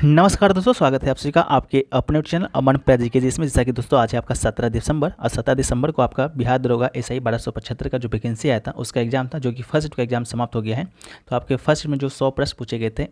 नमस्कार दोस्तों, स्वागत है आप सभी का आपके अपने चैनल अमन पैजी के जिसमें जैसा कि दोस्तों आज है आपका 17 दिसंबर और 17 दिसंबर को आपका बिहार दरोगा एसआई 1275 का जो वैकेंसी आया था उसका एग्जाम था, जो कि फर्स्ट शिफ्ट का एग्जाम समाप्त हो गया है। तो आपके फर्स्ट शिफ्ट में जो 100 प्रश्न पूछे गए थे,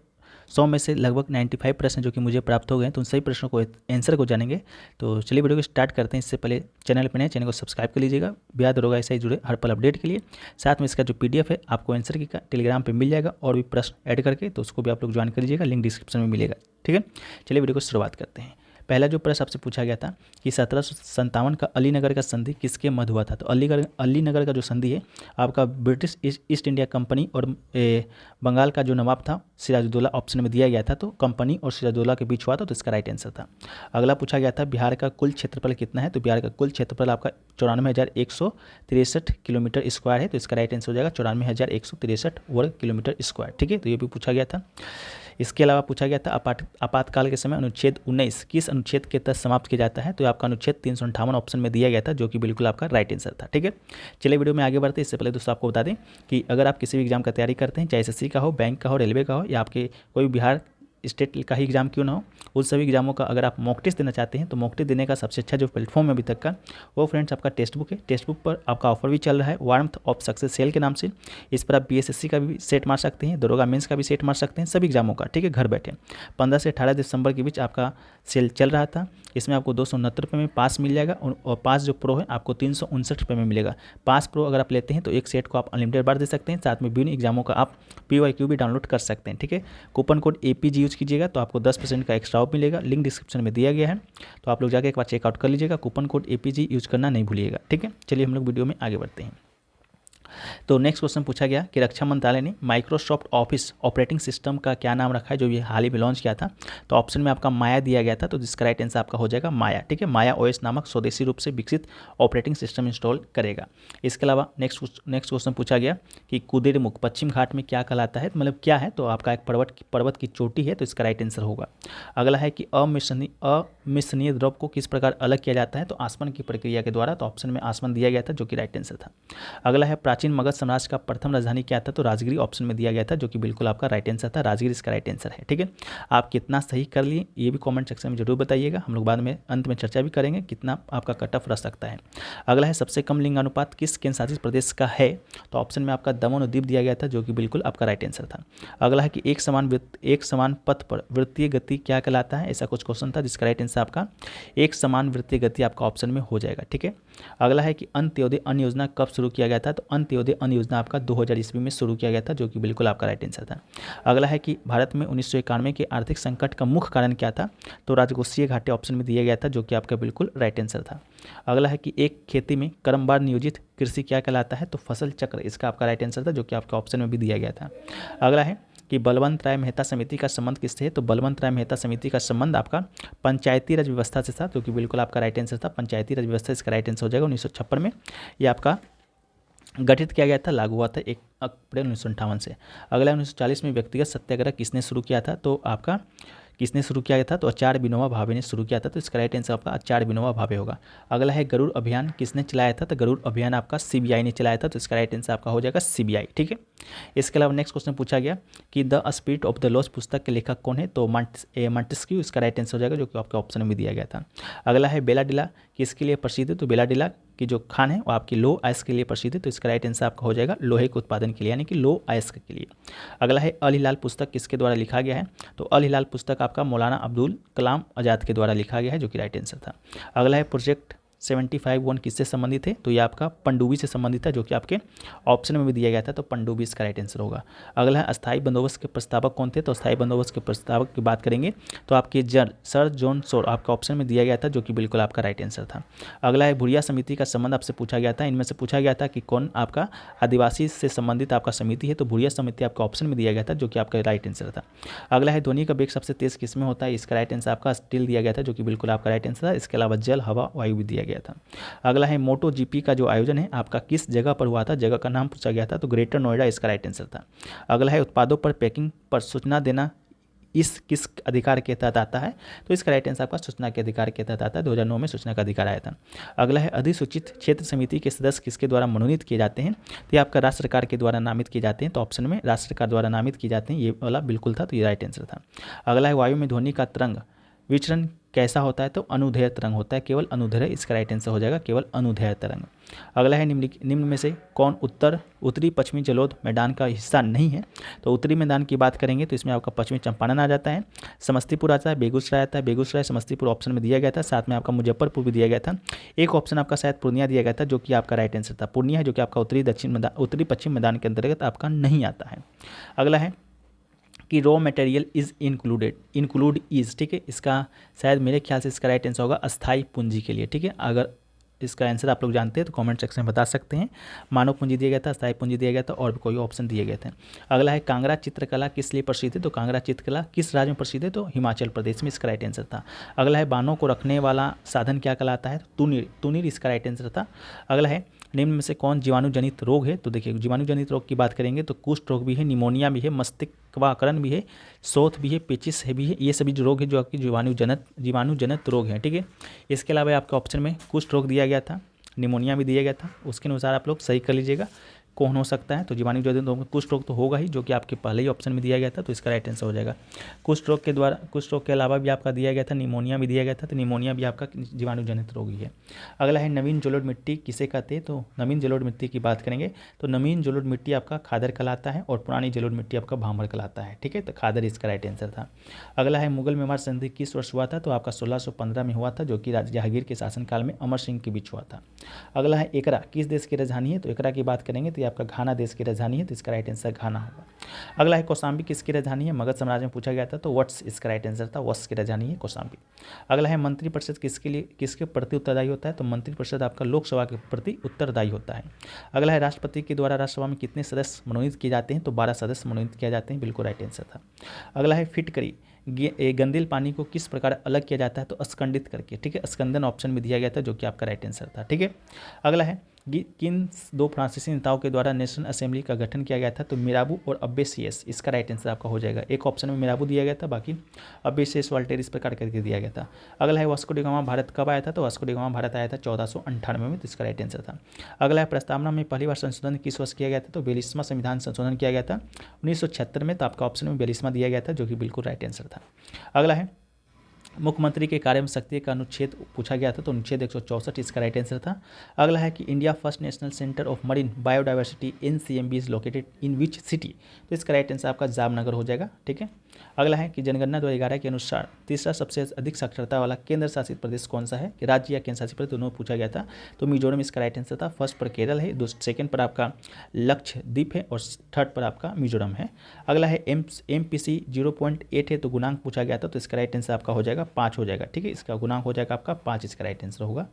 100 में से लगभग 95 प्रश्न जो कि मुझे प्राप्त हो गए हैं, तो उन सभी प्रश्नों को आंसर को जानेंगे। तो चलिए वीडियो को स्टार्ट करते हैं। इससे पहले चैनल पर नए, चैनल को सब्सक्राइब कर लीजिएगा बिहार दरोगा एसआई जुड़े हर पल अपडेट के लिए। साथ में इसका जो पीडीएफ है आपको आंसर की का टेलीग्राम पे मिल जाएगा और भी प्रश्न ऐड करके, तो उसको भी आप लोग ज्वाइन कर लीजिएगा, लिंक डिस्क्रिप्शन में मिलेगा। ठीक है, चलिए वीडियो को शुरुआत करते हैं। पहला जो प्रश्न आपसे पूछा गया था कि 1757 का अलीनगर का संधि किसके मध्य हुआ था। तो अलीनगर का जो संधि है आपका ब्रिटिश ईस्ट इंडिया कंपनी और बंगाल का जो नवाब था सिराजुद्दौला, ऑप्शन में दिया गया था। तो कंपनी और सिराजुद्दौला के बीच हुआ था, तो इसका राइट आंसर था। अगला पूछा गया था बिहार का कुल क्षेत्रफल कितना है। तो बिहार का कुल क्षेत्रफल आपका 94,163 किलोमीटर स्क्वायर है, तो इसका राइट आंसर हो जाएगा 94,163 वर्ग किलोमीटर स्क्वायर। ठीक है, तो ये भी पूछा गया था। इसके अलावा पूछा गया था आपातकाल के समय अनुच्छेद 19 किस अनुच्छेद के तहत समाप्त किया जाता है। तो आपका अनुच्छेद 358 ऑप्शन में दिया गया था, जो कि बिल्कुल आपका राइट आंसर था। ठीक है, चलिए वीडियो में आगे बढ़ते हैं। इससे पहले दोस्तों आपको बता दें कि अगर आप किसी भी एग्जाम का तैयारी करते हैं, चाहे एसएससी का हो, बैंक का हो, रेलवे का हो, या आपके कोई भी बिहार स्टेट का ही एग्जाम क्यों ना हो, उन सभी एग्जामों का अगर आप मॉक टेस्ट देना चाहते हैं तो मॉक टेस्ट देने का सबसे अच्छा जो प्लेटफॉर्म है अभी तक का, वो फ्रेंड्स आपका टेक्स्ट बुक है। टेक्स्ट बुक पर आपका ऑफर भी चल रहा है वार्मथ ऑफ सक्सेस सेल के नाम से। इस पर आप बीएसएससी का भी सेट मार सकते हैं, दरोगा मेंस का भी सेट मार सकते हैं, सभी एग्जामों का। ठीक है, घर बैठे 15 से 18 दिसंबर के बीच आपका सेल चल रहा था। इसमें आपको 269 रुपये में पास मिल जाएगा और पास जो प्रो है आपको 359 रुपये में मिलेगा। पास प्रो अगर आप लेते हैं तो एक सेट को आप अनलिमिटेड बार दे सकते हैं, साथ में विभिन्न एग्जामों का आप PYQ भी डाउनलोड कर सकते हैं। ठीक है, कूपन कोड APG यूज कीजिएगा तो आपको 10% का एक्स्ट्रा ऑफ मिलेगा, लिंक डिस्क्रिप्शन में दिया गया है, तो आप लोग जाके एक बार चेकआउट कर लीजिएगा। कूपन कोड APG यूज करना नहीं भूलिएगा। ठीक है, चलिए हम लोग वीडियो में आगे बढ़ते हैं। तो नेक्स्ट क्वेश्चन पूछा गया कि रक्षा मंत्रालय ने माइक्रोसॉफ्ट ऑफिस ऑपरेटिंग सिस्टम का क्या नाम रखा है, जो ये हाल ही में लॉन्च किया था। तो ऑप्शन में आपका माया दिया गया था, तो जिसका राइट आंसर आपका हो जाएगा माया। ठीक है, माया OS नामक स्वदेशी रूप से विकसित ऑपरेटिंग सिस्टम इंस्टॉल करेगा। इसके अलावा नेक्स्ट क्वेश्चन पूछा गया कि कुदेरमुख पश्चिम घाट में क्या कहलाता है, मतलब क्या है। तो आपका एक पर्वत की चोटी है, तो इसका राइट आंसर होगा। अगला है कि अमिश्रणीय द्रव को किस प्रकार अलग किया जाता है। तो आसमन की प्रक्रिया के द्वारा, तो ऑप्शन में आसमन दिया गया था, जो कि राइट आंसर था। अगला है प्राचीन मगध साम्राज्य का प्रथम राजधानी क्या था। तो राजगिरी ऑप्शन में दिया गया था, जो कि बिल्कुल आपका राइट आंसर था। राजगिरी इसका राइट आंसर है। ठीक है, आप कितना सही कर लिए ये भी कमेंट सेक्शन में जरूर बताइएगा। हम लोग बाद में अंत में चर्चा भी करेंगे कितना आपका कट ऑफ रह सकता है। अगला है सबसे कम लिंग अनुपात किस केंद्र शासित प्रदेश का है। तो ऑप्शन में आपका दमन और दीव दिया गया था, जो कि बिल्कुल आपका राइट आंसर था। अगला है कि एक समान पथ पर वृत्तीय गति क्या कहलाता है, ऐसा कुछ क्वेश्चन था, जिसका राइट आंसर आपका एक समान वृत्तीय गति आपका ऑप्शन में हो जाएगा। ठीक है, अगला है कि अंत्योदय अन्न योजना कब शुरू किया गया था। तो अंत्योदय अन्न योजना आपका 2000 ईस्वी में शुरू किया गया था, जो कि बिल्कुल आपका राइट आंसर था। अगला है कि भारत में 1991 के आर्थिक संकट का मुख्य कारण क्या था। तो राजकोषीय घाटे ऑप्शन में दिया गया था, जो कि आपका बिल्कुल राइट आंसर था। अगला है कि एक खेती में क्रमवार नियोजित कृषि क्या कहलाता है। तो फसल चक्र इसका आपका राइट आंसर था, जो कि आपके ऑप्शन में भी दिया गया था। अगला है कि बलवंत राय मेहता समिति का संबंध किससे है। तो बलवंत राय मेहता समिति का संबंध आपका पंचायती राज व्यवस्था से था, जो कि बिल्कुल आपका राइट आंसर था। पंचायती राज व्यवस्था इसका राइट आंसर हो जाएगा। 1956 में ये आपका गठित किया गया था, लागू हुआ था 1 अप्रैल 1958 से। अगला 1940 में व्यक्तिगत सत्याग्रह किसने शुरू किया था। तो आपका किसने शुरू किया था। तो आचार्य विनोबा भावे ने शुरू किया था, तो इसका राइट आंसर आपका आचार्य विनोबा भावे होगा। अगला है गरुड़ अभियान किसने चलाया था। तो गरुड़ अभियान आपका CBI ने चलाया था, तो इसका राइट आंसर आपका हो जाएगा CBI। ठीक है, इसके अलावा नेक्स्ट क्वेश्चन पूछा गया कि the spirit of the lost पुस्तक के लेखक कौन है। तो मॉन्टेस्क्यू इसका राइट आंसर हो जाएगा, जो कि आपके ऑप्शन में दिया गया था। अगला है बेलाडिला किसके लिए प्रसिद्ध है। तो बेलाडिला की जो खान है वो आपकी लो आयस्क के लिए प्रसिद्ध है, तो इसका राइट आंसर आपका हो जाएगा लोहे के उत्पादन के लिए, यानी कि लो आयस्क के लिए। अगला है अल हिलाल पुस्तक किसके द्वारा लिखा गया है। तो अल हिलाल पुस्तक आपका मौलाना अब्दुल कलाम आज़ाद के द्वारा लिखा गया है, जो कि राइट आंसर था। अगला है प्रोजेक्ट 75-1 किससे संबंधित है। तो ये आपका पनडुब्बी से संबंधित है, जो कि आपके ऑप्शन में भी दिया गया था, तो पनडुब्बी इसका राइट आंसर होगा। अगला है अस्थायी बंदोबस्त के प्रस्तावक कौन थे। तो अस्थायी बंदोबस्त के प्रस्तावक की बात करेंगे तो आपके सर जॉन शोर आपका ऑप्शन में दिया गया था, जो कि बिल्कुल आपका राइट आंसर था। अगला है भुरिया समिति का संबंध आपसे पूछा गया था। इनमें से पूछा गया था कि कौन आपका आदिवासी से संबंधित आपका समिति है। तो भुरिया समिति आपका ऑप्शन में दिया गया था, जो कि आपका राइट आंसर था। अगला है ध्वनि का वेग सबसे तेज किसमें होता है। इसका राइट आंसर आपका स्टील दिया गया था, जो कि बिल्कुल आपका राइट आंसर था। इसके अलावा जल, हवा, वायु भी दिया गया था। अगला है मोटो GP का जो आयोजन है आपका किस जगह पर हुआ था। जगह का नाम पूछा गया था, तो ग्रेटर नोएडा इसका राइट आंसर था। अगला है उत्पादों पर पैकिंग पर सूचना देना इस किस अधिकार के तहत आता है, तो इसका राइट आंसर आपका सूचना के अधिकार के तहत आता है। 2009 में सूचना का अधिकार आया था। अगला है अधिसूचित क्षेत्र समिति के सदस्य किसके द्वारा मनोनीत किए जाते हैं, तो ये आपका राज्य सरकार के द्वारा नामित किए जाते हैं। तो ऑप्शन में राज्य सरकार द्वारा नामित किए जाते हैं, ये वाला बिल्कुल था, तो ये राइट आंसर था। अगला है वायु में ध्वनि का तरंग विचरण कैसा होता है, तो अनुदैर्घ्य तरंग होता है, केवल अनुदैर्घ्य, इसका राइट आंसर हो जाएगा केवल अनुदैर्घ्य तरंग। अगला है निम्न में से कौन उत्तरी पश्चिमी जलोढ़ मैदान का हिस्सा नहीं है, तो उत्तरी मैदान की बात करेंगे तो इसमें आपका पश्चिमी चंपारण आ जाता है, समस्तीपुर आता है, बेगूसराय आता है, बेगूसराय समस्तीपुर ऑप्शन में दिया गया था, साथ में आपका मुजफ्फरपुर भी दिया गया था। एक ऑप्शन आपका शायद पूर्णिया दिया गया था, जो कि आपका राइट आंसर था। पूर्णिया है जो कि आपका उत्तरी पश्चिम मैदान के अंतर्गत आपका नहीं आता है। अगला है कि raw material is include is, ठीक है, इसका शायद मेरे ख्याल से इसका राइट आंसर होगा अस्थाई पूंजी के लिए, ठीक है। अगर इसका आंसर आप लोग जानते हैं तो कमेंट सेक्शन में बता सकते हैं। मानव पूंजी दिया गया था, अस्थाई पूंजी दिया गया था, और भी कोई ऑप्शन दिए गए थे। अगला है कांगड़ा चित्रकला किस लिए प्रसिद्ध है, तो कांगड़ा चित्रकला किस राज्य में प्रसिद्ध है, तो हिमाचल प्रदेश में इसका राइट आंसर था। अगला है बानों को रखने वाला साधन क्या कहलाता है, तो तुनीर इसका राइट आंसर था। अगला है निम्न में से कौन जीवाणु जनित रोग है, तो देखिए जीवाणु जनित रोग की बात करेंगे तो कुष्ठ रोग भी है, निमोनिया भी है, मस्तिष्कवाकरण भी है, शोथ भी है, पेचिस है भी है, ये सभी जो रोग है जो आपकी जीवाणु जनित रोग हैं, ठीक है। इसके अलावा आपके ऑप्शन में कुष्ठ रोग दिया गया था, निमोनिया भी दिया गया था, उसके अनुसार आप लोग सही कर लीजिएगा कौन हो सकता है। तो जीवाणु जनित रोग में कुष्ठ रोग तो होगा ही, जो कि आपके पहले ही ऑप्शन में दिया गया था, तो इसका राइट आंसर हो जाएगा। कुष्ठ रोग के अलावा भी आपका दिया गया था, निमोनिया भी दिया गया था, तो निमोनिया भी आपका जीवाणु जनित रोग ही है। अगला है नवीन जलोढ़ मिट्टी किसे कहते हैं, तो नवीन जलोढ़ मिट्टी की बात करेंगे तो नवीन जलोढ़ मिट्टी आपका खादर कहलाता है और पुरानी जलोढ़ मिट्टी आपका भामर कहलाता है, ठीक है, तो खादर इसका राइट आंसर था। अगला है मुगल मेवाड़ संधि किस वर्ष हुआ था, तो आपका 1615 में हुआ था, जो कि राजा जहांगीर के शासनकाल में अमर सिंह के बीच हुआ था। अगला है एकरा किस देश की राजधानी है, तो एकरा की बात करेंगे तो ये आपका घाना देश की राजधानी है, तो इसका राइट आंसर घाना होगा। अगला है कौशाम्बी किसकी राजधानी है, मगध साम्राज्य में पूछा गया था, तो वत्स इसका राइट आंसर था, वत्स की राजधानी है कौशाम्बी। अगला है मंत्रिपरिषद किसके प्रति उत्तरदायी होता है, तो मंत्रिपरिषद आपका लोकसभा के प्रति उत्तरदायी होता है। अगला है राष्ट्रपति के द्वारा राज्यसभा में कितने सदस्य मनोनीत किए जाते हैं, तो 12 सदस्य मनोनीत किए जाते हैं, बिल्कुल राइट आंसर था। अगला है फिटकरी गंदिल पानी को किस प्रकार अलग किया जाता है, तो स्कंदित करके, ठीक है, स्कंदन ऑप्शन में दिया गया था, जो कि आपका राइट आंसर था, ठीक है। अगला है किन दो फ्रांसीसी नेताओं के द्वारा नेशनल असेंबली का गठन किया गया था, तो मिराबू और अब्बे सीएस, इसका राइट आंसर आपका हो जाएगा। एक ऑप्शन में मिराबू दिया गया था, बाकी अब्बे सीएस वाल्टेर इस प्रकार करके दिया गया था। अगला है वास्को डी गामा भारत कब आया था, तो वास्को डी गामा भारत आया था 1498 में, तो इसका राइट आंसर था। अगला है प्रस्तावना में पहली बार संशोधन किस वर्ष किया गया था, तो 42वां संविधान संशोधन किया गया था 1976 में, तो आपका ऑप्शन में 42वां दिया गया था, जो कि बिल्कुल राइट आंसर था। अगला है मुख्यमंत्री के कार्य में शक्ति का अनुच्छेद पूछा गया था, तो अनुच्छेद 164 इसका राइट आंसर था। अगला है कि India first national centre of marine biodiversity NCMB is located in which city, तो इसका राइट आंसर आपका जामनगर हो जाएगा, ठीक है। अगला है कि जनगणना 2011 के अनुसार तीसरा सबसे अधिक साक्षरता वाला केंद्र शासित प्रदेश कौन सा है, कि राज्य या केंद्र शासित प्रदेश दोनों पूछा गया था, तो मिजोरम इसका राइट आंसर था। फर्स्ट पर केरल है, सेकंड पर आपका लक्षद्वीप है और थर्ड पर आपका मिजोरम है। अगला है MPC 0.8 है, तो गुणांक पूछा गया था, तो इसका राइट आंसर आपका हो जाएगा 5 हो जाएगा, ठीक है, इसका गुणांक हो जाएगा आपका 5, इसका राइट आंसर होगा।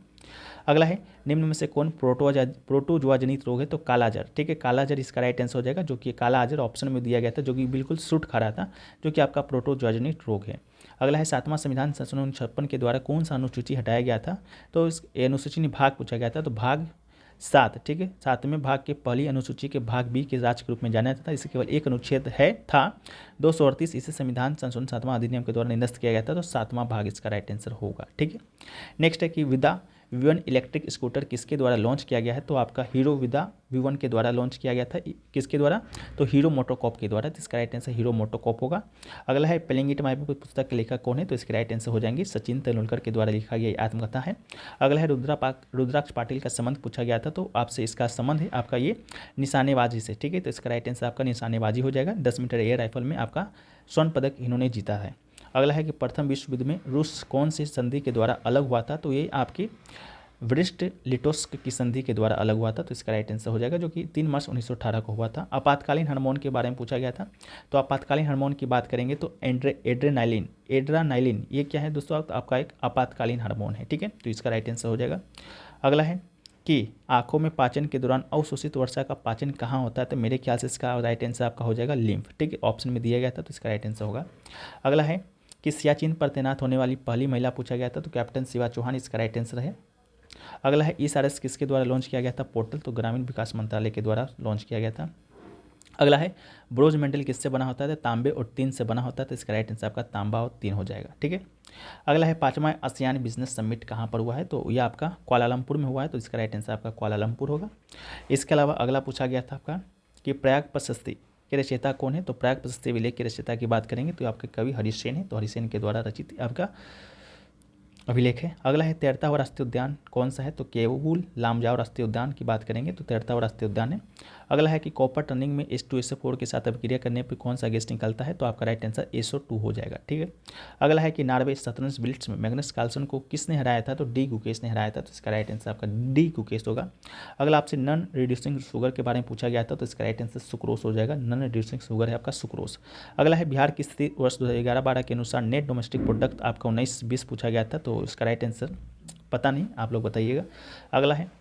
अगला है निम्न में से कौन प्रोटोजुआ जनित रोग है, तो कालाजार, ठीक है, कालाजार इसका राइट आंसर हो जाएगा, जो कि काला आजार ऑप्शन में दिया गया था, जो कि बिल्कुल सूट खा रहा था, जो कि आपका प्रोटोजुआ जनित रोग है। अगला है 7वां संविधान संशोधन 56 के द्वारा कौन सा अनुसूची हटाया गया था, तो इस अनुसूची ने भाग पूछा गया था, तो भाग 7, ठीक है, 7वें भाग के पहली अनुसूची के भाग बी के राज्य के रूप में जाना जाता था। इसे केवल एक अनुच्छेद था 238, इसे संविधान संशोधन 7वां अधिनियम के द्वारा निरस्त किया गया था, तो 7वां भाग इसका राइट आंसर होगा, ठीक है। नेक्स्ट है कि विदा V1 इलेक्ट्रिक स्कूटर किसके द्वारा लॉन्च किया गया है, तो आपका हीरो विदा V1 के द्वारा लॉन्च किया गया था, किसके द्वारा, तो हीरो मोटोकॉर्प के द्वारा, तो इसका राइट आंसर हीरो मोटोकॉर्प होगा। अगला है पेलिंगेट माइबू पुस्तक के लेखक कौन है, तो इसके राइट आंसर हो जाएंगे सचिन तेंदुलकर के द्वारा लिखा गया आत्मकथा है। अगला है रुद्राक्ष पाटिल का संबंध पूछा गया था, तो आपसे इसका संबंध है आपका ये निशानेबाजी से, ठीक है, तो इसका राइट आंसर आपका निशानेबाजी हो जाएगा। 10 मीटर एयर राइफल में आपका स्वर्ण पदक इन्होंने जीता है। अगला है कि प्रथम विश्व युद्ध में रूस कौन सी संधि के द्वारा अलग हुआ था, तो ये आपकी ब्रेस्ट लिटोस्क की संधि के द्वारा अलग हुआ था, तो इसका राइट आंसर हो जाएगा, जो कि 3 मार्च 1918 को हुआ था। आपातकालीन हार्मोन के बारे में पूछा गया था, तो आपातकालीन हार्मोन की बात करेंगे तो एड्रेनाइलिन ये क्या है दोस्तों, आपका एक आपातकालीन हार्मोन है, ठीक है, तो इसका राइट आंसर हो जाएगा। अगला है कि आंखों में पाचन के दौरान अवशोषित वर्षा का पाचन कहाँ होता है, तो मेरे ख्याल से इसका राइट आंसर आपका हो जाएगा लिम्फ, ठीक है, ऑप्शन में दिया गया था, तो इसका राइट आंसर होगा। अगला है कि सियाचिन पर तैनात होने वाली पहली महिला पूछा गया था, तो कैप्टन शिवा चौहान इसका राइट आंसर है। अगला है ESRS किसके द्वारा लॉन्च किया गया था पोर्टल, तो ग्रामीण विकास मंत्रालय के द्वारा लॉन्च किया गया था। अगला है ब्रोंज मेडल किससे बना होता है? तो तांबे और टिन से बना होता है, तो इसका राइट आंसर आपका तांबा और टिन हो जाएगा। ठीक है। अगला है 5वां आसियान बिजनेस समिट कहाँ पर हुआ है? तो यह आपका कुआलालंपुर में हुआ है, तो इसका राइट आंसर आपका कुआलालंपुर होगा। इसके अलावा अगला पूछा गया था आपका कि प्रयाग प्रशस्ति के रचयिता कौन है? तो प्रयाग प्रशस्ति विलेख के रचयिता की बात करेंगे तो आपके कवि हरिसेन है, तो हरिसेन के द्वारा रचित आपका अभिलेख है। अगला है तैरता हुआ राष्ट्रीय उद्यान कौन सा है? तो केवुल लामजाओ राष्ट्रीय उद्यान की बात करेंगे तो तैरता हुआ राष्ट्रीय उद्यान है। अगला है कि कॉपर टर्निंग में H2SO4 के साथ अभिक्रिया करने पर कौन सा गैस निकलता है? तो आपका राइट आंसर SO2 हो जाएगा। ठीक है। अगला है कि नॉर्वे शतरंज ब्लिट्ज में मैग्नस कार्लसन को किसने हराया था? तो डी गुकेश ने हराया था, तो इसका राइट आंसर आपका डी गुकेश होगा। अगला आपसे नॉन रिड्यूसिंग शुगर के बारे में पूछा गया था, तो इसका राइट आंसर सुक्रोस हो जाएगा। नॉन रिड्यूसिंग शुगर है आपका सुक्रोस। अगला है बिहार की स्थिति वर्ष 2011-12 के अनुसार नेट डोमेस्टिक प्रोडक्ट आपका 19-20 पूछा गया था, तो इसका राइट आंसर पता नहीं, आप लोग बताइएगा। अगला है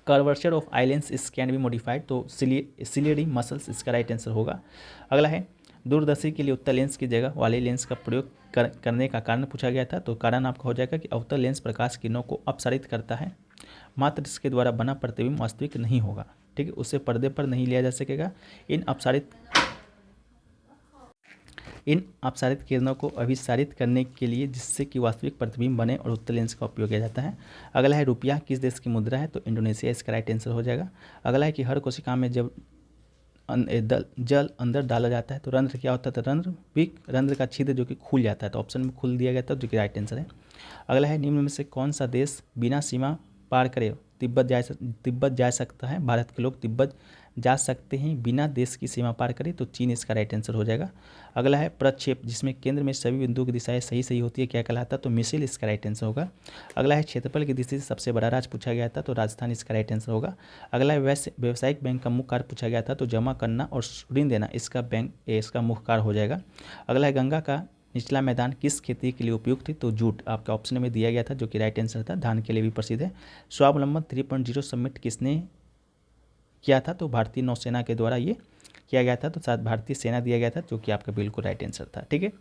कर्वेचर ऑफ आइलैंड्स इस कैन बी मॉडिफाइड, तो सिलियरी मसल्स इसका राइट आंसर होगा। अगला है दूरदर्शी के लिए उत्तल लेंस की जगह वाले लेंस का प्रयोग करने का कारण पूछा गया था, तो कारण आपका हो जाएगा कि अवतल लेंस प्रकाश किरणों को अपसारित करता है, मात्र इसके द्वारा बना प्रतिबिंब वास्तविक नहीं होगा। ठीक है, उसे पर्दे पर नहीं लिया जा सकेगा। इन अपसारित किरणों को अभिसारित करने के लिए जिससे कि वास्तविक प्रतिबिंब बने और उत्तल लेंस का उपयोग किया जाता है। अगला है रुपया किस देश की मुद्रा है? तो इंडोनेशिया इसका राइट आंसर हो जाएगा। अगला है कि हर कोशिका में जब जल अंदर डाला जाता है तो रंध्र क्या होता है? तो रंध्र का छिद्र जो कि खुल जाता है, तो ऑप्शन में खुल दिया गया था, जो कि राइट आंसर है। अगला है निम्न में से कौन सा देश बिना सीमा पार करे तिब्बत जा सकता है? भारत के लोग तिब्बत जा सकते हैं बिना देश की सीमा पार करे, तो चीन इसका राइट आंसर हो जाएगा। अगला है प्रक्षेप जिसमें केंद्र में सभी बिंदुओं की दिशाएं सही होती है, क्या कहलाता है? तो मिसाइल इसका राइट आंसर होगा। अगला है क्षेत्रफल की दृष्टि से सबसे बड़ा राज्य पूछा गया था, तो राजस्थान इसका राइट आंसर होगा। अगला है व्यावसायिक बैंक का मुख्य कार्य पूछा गया था, तो जमा करना और ऋण देना इसका मुख्य कार्य हो जाएगा। अगला है गंगा का निचला मैदान किस खेती के लिए उपयुक्त थी? तो जूट आपके ऑप्शन में दिया गया था, जो कि राइट आंसर था। धान के लिए भी प्रसिद्ध है। स्वावलंबन 3.0 समिट किसने किया था? तो भारतीय नौसेना के द्वारा ये किया गया था, तो साथ भारतीय सेना दिया गया था, जो कि आपका बिल्कुल राइट आंसर था। ठीक है।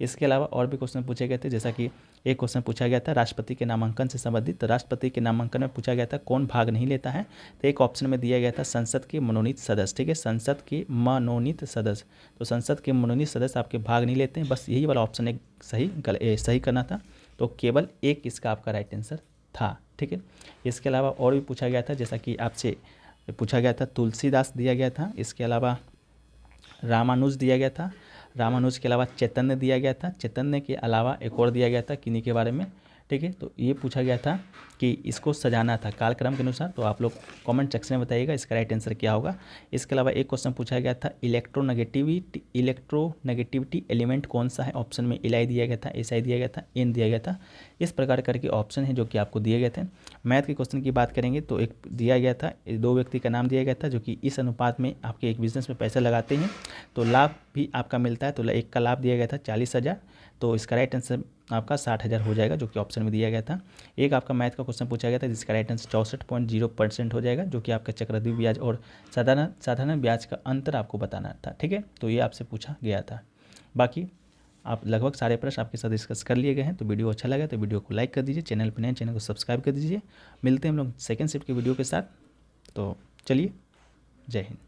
इसके अलावा और भी क्वेश्चन पूछे गए थे, जैसा कि एक क्वेश्चन पूछा गया था राष्ट्रपति के नामांकन से संबंधित। तो राष्ट्रपति के नामांकन में पूछा गया था कौन भाग नहीं लेता है? तो एक ऑप्शन में दिया गया था संसद के मनोनीत सदस्य। ठीक है, संसद के मनोनीत सदस्य, तो संसद के मनोनीत सदस्य आपके भाग नहीं लेते हैं, बस यही वाला ऑप्शन एक सही करना था, तो केवल एक इसका आपका राइट आंसर था। ठीक है। इसके अलावा और भी पूछा गया था, जैसा कि आपसे पूछा गया था तुलसीदास दिया गया था, इसके अलावा रामानुज दिया गया था, रामानुज के अलावा चैतन्य दिया गया था, चैतन्य के अलावा एक और दिया गया था किन्हीं के बारे में। ठीक है, तो ये पूछा गया था कि इसको सजाना था कालक्रम के अनुसार, तो आप लोग कमेंट सेक्शन में बताइएगा इसका राइट आंसर क्या होगा। इसके अलावा एक क्वेश्चन पूछा गया था इलेक्ट्रोनेगेटिविटी एलिमेंट कौन सा है? ऑप्शन में इलाई दिया गया था, एसआई दिया गया था, एन दिया गया था। इस प्रकार करके ऑप्शन है जो कि आपको दिए गए थे। मैथ के क्वेश्चन की बात करेंगे तो एक दिया गया था, दो व्यक्ति का नाम दिया गया था जो कि इस अनुपात में आपके एक बिजनेस में पैसा लगाते हैं तो लाभ भी आपका मिलता है, तो एक का लाभ दिया गया था 40,000, तो इसका राइट आंसर आपका 60,000 हो जाएगा, जो कि ऑप्शन में दिया गया था। एक आपका मैथ का क्वेश्चन पूछा गया था जिसका राइट आंसर 64.0% हो जाएगा, जो कि आपका चक्रवृद्धि ब्याज और साधारण ब्याज का अंतर आपको बताना था। ठीक है, तो ये आपसे पूछा गया था। बाकी आप लगभग सारे प्रश्न आपके साथ डिस्कस कर लिए गए हैं। तो वीडियो अच्छा लगा तो वीडियो को लाइक कर दीजिए, चैनल पर नए चैनल को सब्सक्राइब कर दीजिए। मिलते हैं हम लोग सेकंड शिफ्ट के वीडियो के साथ। तो चलिए, जय हिंद।